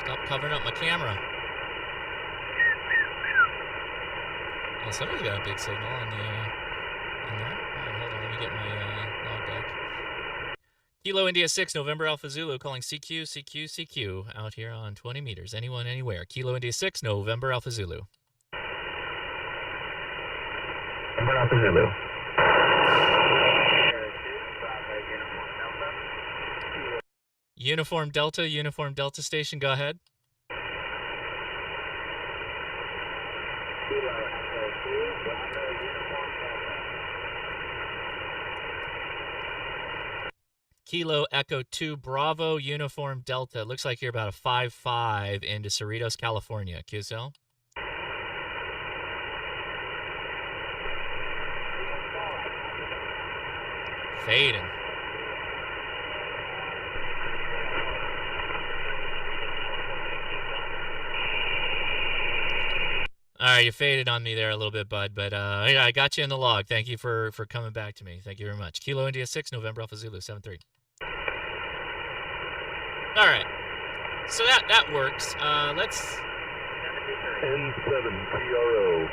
Stop covering up my camera. Oh, somebody's got a big signal on the in there. Right, hold on, let me get my logbook. Kilo India 6, November Alpha Zulu, calling CQ, CQ, CQ, out here on 20 meters. Anyone, anywhere. Kilo India 6, November Alpha Zulu. November Alpha Zulu. Uniform Delta Station, go ahead. Kilo Echo 2 Bravo Uniform Delta. Looks like you're about a 5-5 into Cerritos, California. QSL. Fading. All right, you faded on me there a little bit, bud, but yeah, I got you in the log. Thank you for coming back to me. Thank you very much. Kilo India 6, November Alpha Zulu 73. All right, so that works. Let's. N7 PRO.